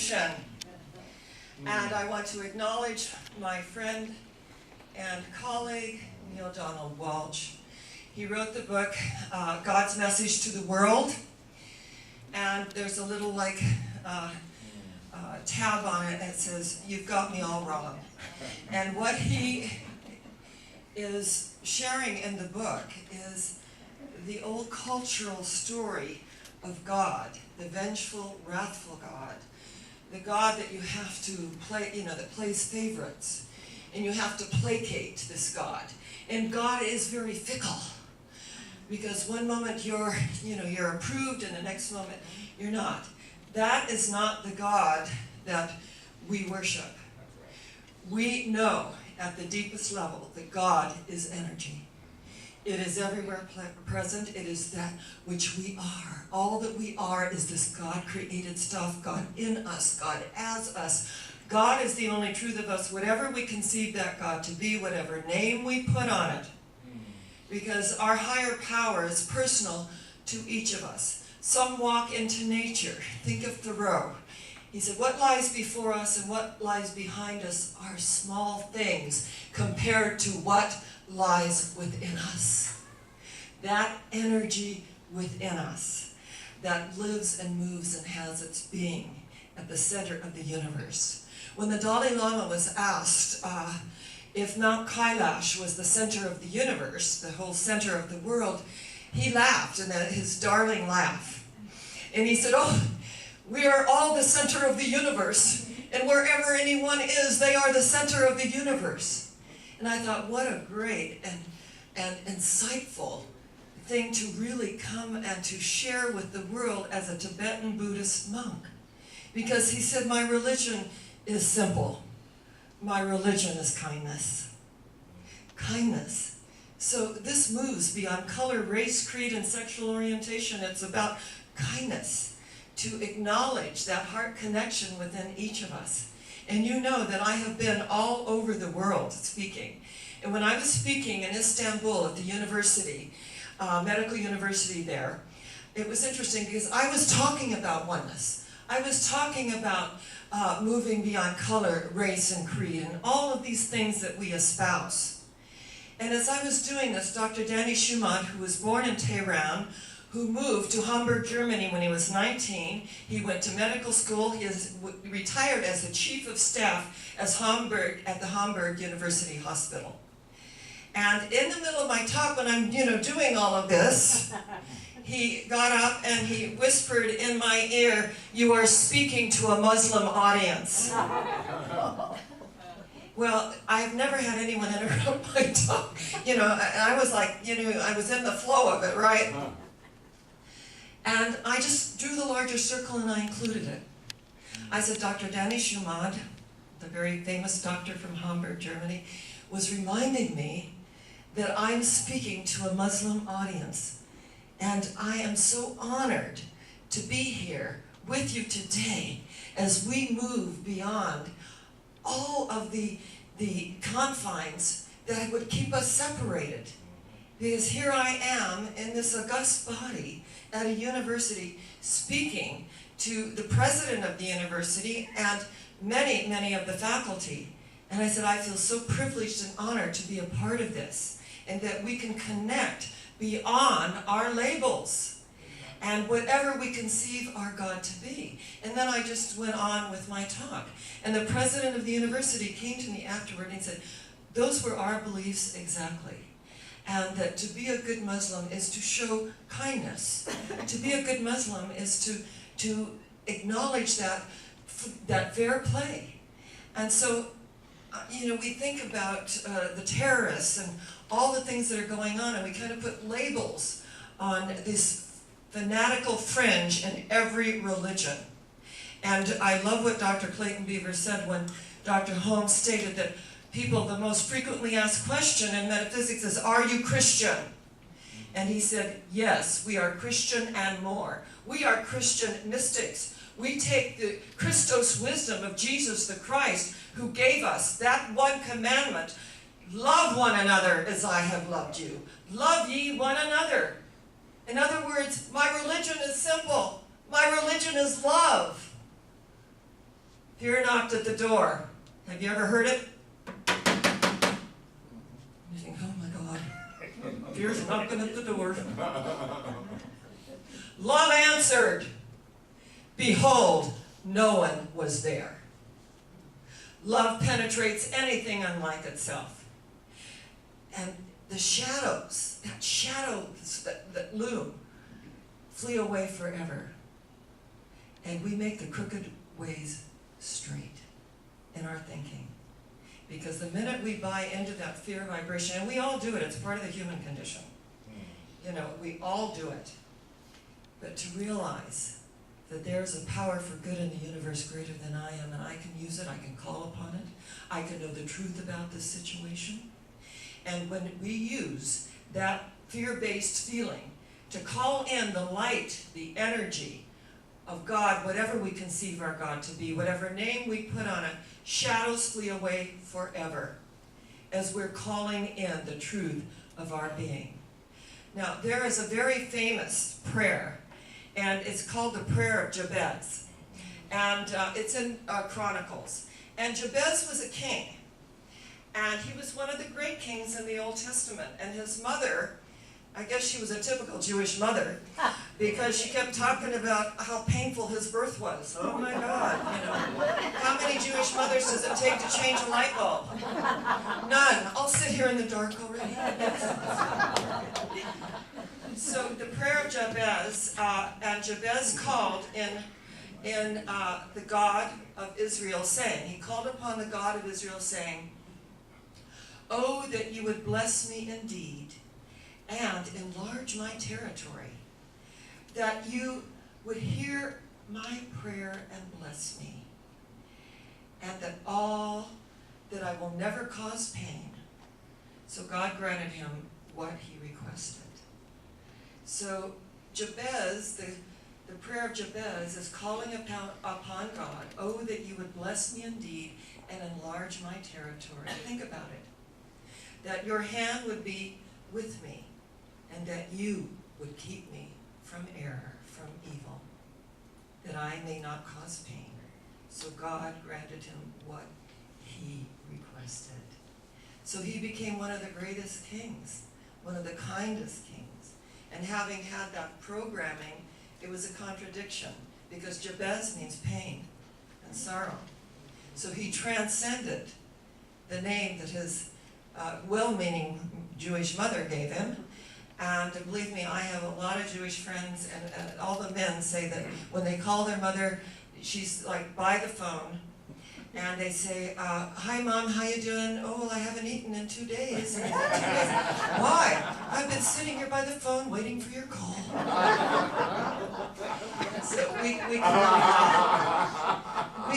Discrimination. And I want to acknowledge my friend and colleague, Neil Donald Walsh. He wrote the book, God's Message to the World. And there's a little tab on it that says, "You've got me all wrong." And what he is sharing in the book is the old cultural story of God, the vengeful, wrathful God, the God that you have to play, that plays favorites, and you have to placate this God. And God is very fickle, because one moment you're approved, and the next moment you're not. That is not the God that we worship. We know at the deepest level that God is energy. It is everywhere present. It is that which we are. All that we are is this God-created stuff, God in us, God as us. God is the only truth of us, whatever we conceive that God to be, whatever name we put on it. Because our higher power is personal to each of us. Some walk into nature. Think of Thoreau. He said, what lies before us and what lies behind us are small things compared to what lies within us. That energy within us that lives and moves and has its being at the center of the universe. When the Dalai Lama was asked if Mount Kailash was the center of the universe, the whole center of the world, he laughed, and his darling laugh. And he said, "Oh, we are all the center of the universe, and wherever anyone is, they are the center of the universe." And I thought, what a great and insightful thing to really come and to share with the world as a Tibetan Buddhist monk. Because he said, my religion is simple. My religion is kindness. Kindness. So this moves beyond color, race, creed, and sexual orientation. It's about kindness, to acknowledge that heart connection within each of us. And you know that I have been all over the world speaking. And when I was speaking in Istanbul at the university, medical university there, it was interesting because I was talking about oneness. I was talking about moving beyond color, race, and creed, and all of these things that we espouse. And as I was doing this, Dr. Danny Schumann, who was born in Tehran, who moved to Hamburg, Germany when he was 19. He went to medical school. He retired as the chief of staff at the Hamburg University Hospital. And in the middle of my talk, when I'm doing all of this, he got up and he whispered in my ear, "You are speaking to a Muslim audience." Well, I've never had anyone interrupt my talk. I was like, I was in the flow of it, right? And I just drew the larger circle and I included it. I said, Dr. Danny Schumann, the very famous doctor from Hamburg, Germany, was reminding me that I'm speaking to a Muslim audience. And I am so honored to be here with you today as we move beyond all of the confines that would keep us separated. Because here I am in this august body at a university speaking to the president of the university and many, many of the faculty. And I said, I feel so privileged and honored to be a part of this, and that we can connect beyond our labels and whatever we conceive our God to be. And then I just went on with my talk. And the president of the university came to me afterward and he said, those were our beliefs exactly. And that to be a good Muslim is to show kindness. To be a good Muslim is to acknowledge that fair play. And so, we think about the terrorists and all the things that are going on, and we kind of put labels on this fanatical fringe in every religion. And I love what Dr. Clayton Beaver said when Dr. Holmes stated that the most frequently asked question in metaphysics is, are you Christian? And he said, yes, we are Christian and more. We are Christian mystics. We take the Christos wisdom of Jesus the Christ, who gave us that one commandment, love one another as I have loved you. Love ye one another. In other words, my religion is simple. My religion is love. Fear knocked at the door. Have you ever heard it? You think, oh my God, fear's knocking at the door. Love answered. Behold, no one was there. Love penetrates anything unlike itself. And the shadows, that loom, flee away forever. And we make the crooked ways straight in our thinking. Because the minute we buy into that fear vibration, and we all do it, it's part of the human condition. You know, we all do it. But to realize that there's a power for good in the universe greater than I am, and I can use it, I can call upon it, I can know the truth about this situation. And when we use that fear-based feeling to call in the light, the energy of God, whatever we conceive our God to be, whatever name we put on it, shadows flee away forever as we're calling in the truth of our being. Now, there is a very famous prayer, and it's called the Prayer of Jabez. And it's in Chronicles. And Jabez was a king. And he was one of the great kings in the Old Testament. And his mother, I guess she was a typical Jewish mother, because she kept talking about how painful his birth was. Oh my God, you know. How many Jewish mothers does it take to change a light bulb? None. I'll sit here in the dark already. So the prayer of Jabez, and Jabez called in the God of Israel, saying, he called upon the God of Israel, saying, "Oh, that you would bless me indeed, and enlarge my territory, that you would hear my prayer and bless me, and that I will never cause pain." So God granted him what he requested. So Jabez, the prayer of Jabez is calling upon God, "Oh, that you would bless me indeed and enlarge my territory." Think about it. That your hand would be with me, and that you would keep me from error, from evil, that I may not cause pain. So God granted him what he requested. So he became one of the greatest kings, one of the kindest kings. And having had that programming, it was a contradiction, because Jabez means pain and sorrow. So he transcended the name that his well-meaning Jewish mother gave him. And believe me, I have a lot of Jewish friends, and all the men say that when they call their mother, she's like by the phone, and they say, "Hi Mom, how you doing?" "Oh, well, I haven't eaten in 2 days. "Why?" "I've been sitting here by the phone waiting for your call." So we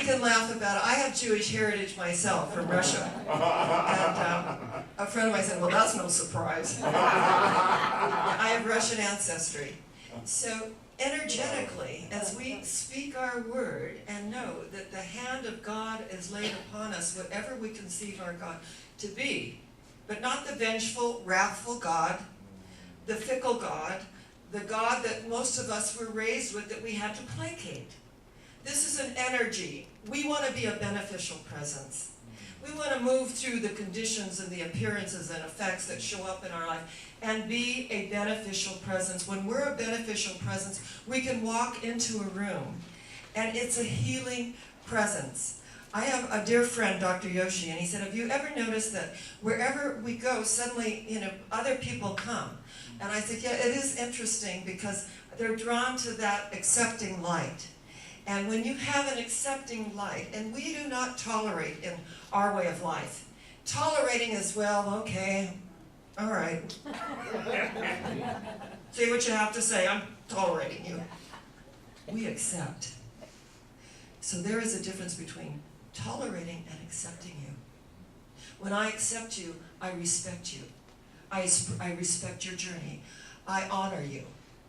can laugh about it. I have Jewish heritage myself from Russia. And a friend of mine said, "Well, that's no surprise." I have Russian ancestry. So energetically, as we speak our word and know that the hand of God is laid upon us, whatever we conceive our God to be, but not the vengeful, wrathful God, the fickle God, the God that most of us were raised with, that we had to placate. This is an energy. We want to be a beneficial presence. We want to move through the conditions and the appearances and effects that show up in our life and be a beneficial presence. When we're a beneficial presence, we can walk into a room, and it's a healing presence. I have a dear friend, Dr. Yoshi, and he said, "Have you ever noticed that wherever we go, suddenly, other people come?" And I said, "Yeah, it is interesting, because they're drawn to that accepting light. And when you have an accepting light, and we do not tolerate in our way of life. Tolerating is, well, okay, all right. Say what you have to say, I'm tolerating you." We accept. So there is a difference between tolerating and accepting you. When I accept you, I respect you. I respect your journey. I honor you,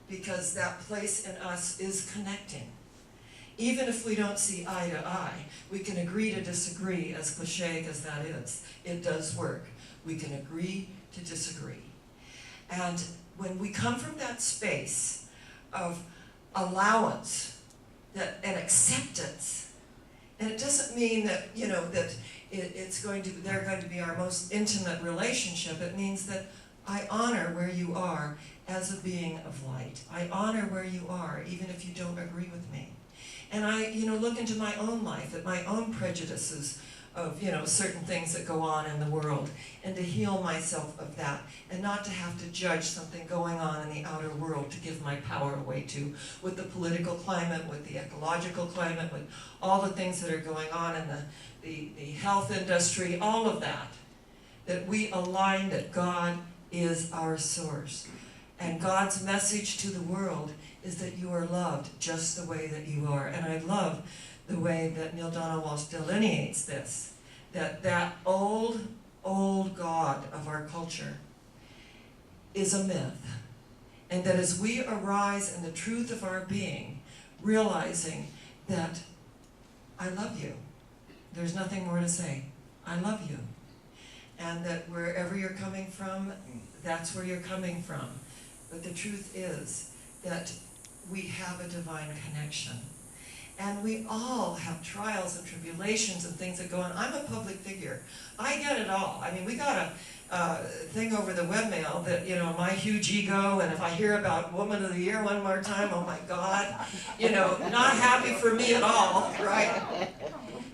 because that place in us is connecting. Even if we don't see eye to eye, we can agree to disagree, as cliche as that is. It does work. We can agree to disagree. And when we come from that space of allowance and acceptance, And it doesn't mean that, that they're going to be our most intimate relationship. It means that I honor where you are as a being of light. I honor where you are, even if you don't agree with me. And I, look into my own life, at my own prejudices of, certain things that go on in the world, and to heal myself of that, and not to have to judge something going on in the outer world to give my power away to, with the political climate, with the ecological climate, with all the things that are going on in the health industry, all of that, that we align that God is our source. And God's message to the world is that you are loved just the way that you are. And I love the way that Neil Donald Walsh delineates this, that old God of our culture is a myth. And that as we arise in the truth of our being, realizing that I love you, there's nothing more to say. I love you. And that wherever you're coming from, that's where you're coming from. But the truth is that we have a divine connection. And we all have trials and tribulations and things that go on. I'm a public figure. I get it all. I mean, we got a thing over the webmail that, my huge ego, and if I hear about Woman of the Year one more time, oh my God, not happy for me at all, right?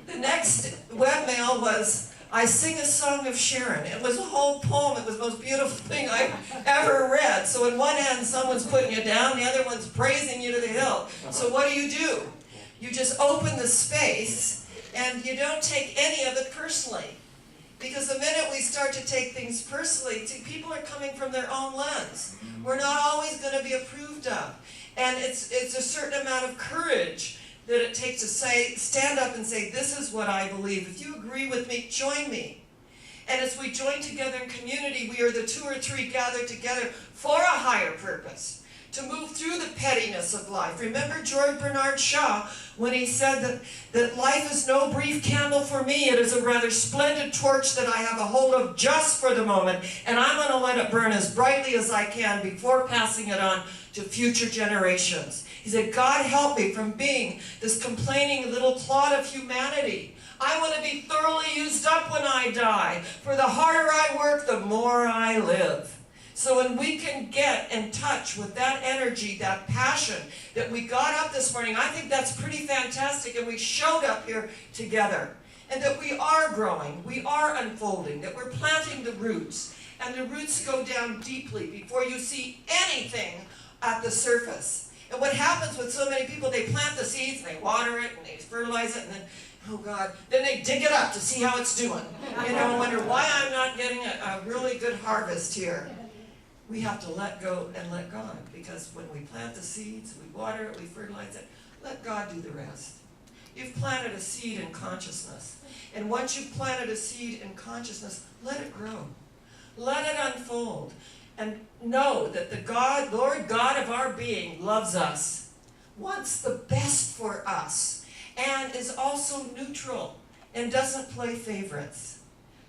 The next webmail was, I sing a song of Sharon. It was a whole poem. It was the most beautiful thing I've ever read. So in one hand, someone's putting you down, the other one's praising you to the hill. So what do? You just open the space, and you don't take any of it personally. Because the minute we start to take things personally, people are coming from their own lens. We're not always going to be approved of. And it's a certain amount of courage that it takes to stand up and say, this is what I believe. If you agree with me, join me. And as we join together in community, we are the two or three gathered together for a higher purpose, to move through the pettiness of life. Remember George Bernard Shaw when he said that life is no brief candle for me, it is a rather splendid torch that I have a hold of just for the moment, and I'm going to let it burn as brightly as I can before passing it on to future generations. He said, God help me from being this complaining little clod of humanity. I want to be thoroughly used up when I die. For the harder I work, the more I live. So when we can get in touch with that energy, that passion that we got up this morning, I think that's pretty fantastic, and we showed up here together. And that we are growing, we are unfolding, that we're planting the roots. And the roots go down deeply before you see anything at the surface. And what happens with so many people, they plant the seeds, and they water it, and they fertilize it, and then, oh God, then they dig it up to see how it's doing. And wonder why I'm not getting a really good harvest here. We have to let go and let God, because when we plant the seeds, we water it, we fertilize it, let God do the rest. You've planted a seed in consciousness. And once you've planted a seed in consciousness, let it grow. Let it unfold. And know that the Lord God of our being loves us, wants the best for us, and is also neutral and doesn't play favorites.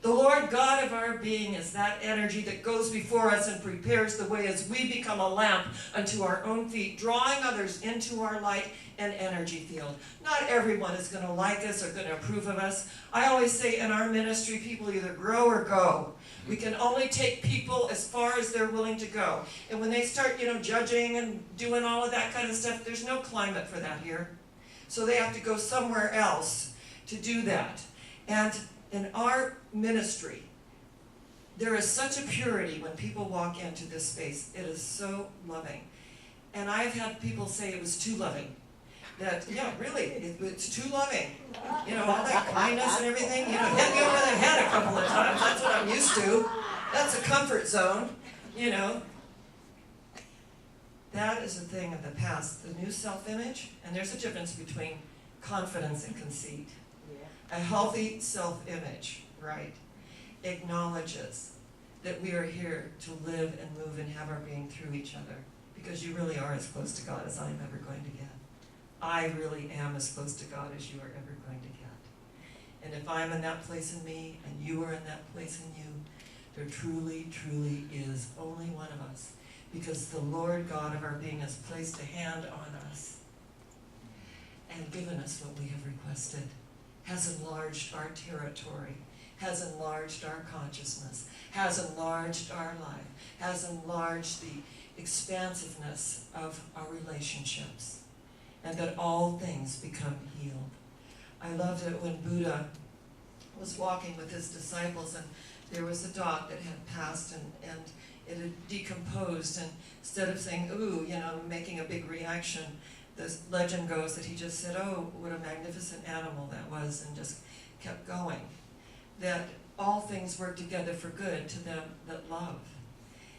The Lord God of our being is that energy that goes before us and prepares the way as we become a lamp unto our own feet, drawing others into our light and energy field. Not everyone is going to like us or going to approve of us. I always say in our ministry, people either grow or go. We can only take people as far as they're willing to go. And when they start, judging and doing all of that kind of stuff, there's no climate for that here. So they have to go somewhere else to do that. And in our ministry, there is such a purity when people walk into this space. It is so loving. And I've had people say it was too loving. That, really, it's too loving. All that kindness and everything. Hit me over the head a couple of times. That's what I'm used to. That's a comfort zone, That is a thing of the past. The new self-image, and there's a difference between confidence and conceit. A healthy self-image, right, acknowledges that we are here to live and move and have our being through each other, because you really are as close to God as I'm ever going to get. I really am as close to God as you are ever going to get. And if I'm in that place in me, and you are in that place in you, there truly, truly is only one of us, because the Lord God of our being has placed a hand on us and given us what we have requested. has enlarged our territory, has enlarged our consciousness, has enlarged our life, has enlarged the expansiveness of our relationships, and that all things become healed. I loved it when Buddha was walking with his disciples, and there was a dog that had passed, and it had decomposed, and instead of saying, ooh, making a big reaction, the legend goes that he just said, oh, what a magnificent animal that was, and just kept going. That all things work together for good to them that love.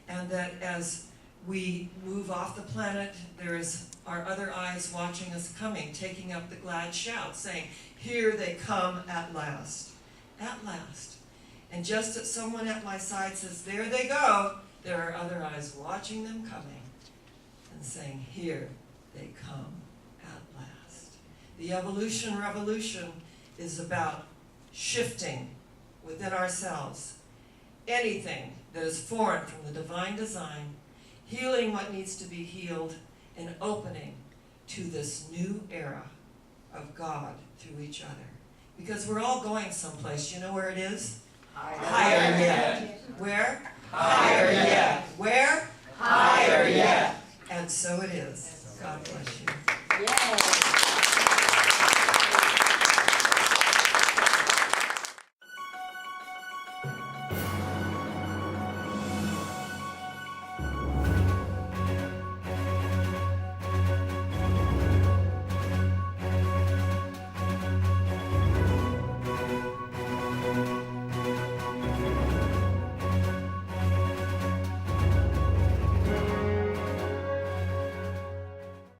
And that as we move off the planet, there is our other eyes watching us coming, taking up the glad shout, saying, here they come at last. At last. And just as someone at my side says, there they go, there are other eyes watching them coming and saying, here they come at last. The evolution revolution is about shifting within ourselves anything that is foreign from the divine design, healing what needs to be healed, and opening to this new era of God through each other. Because we're all going someplace. You know where it is? Higher yet. Where? Higher yet. Where? Higher yet. And so it is. God bless you. Yay.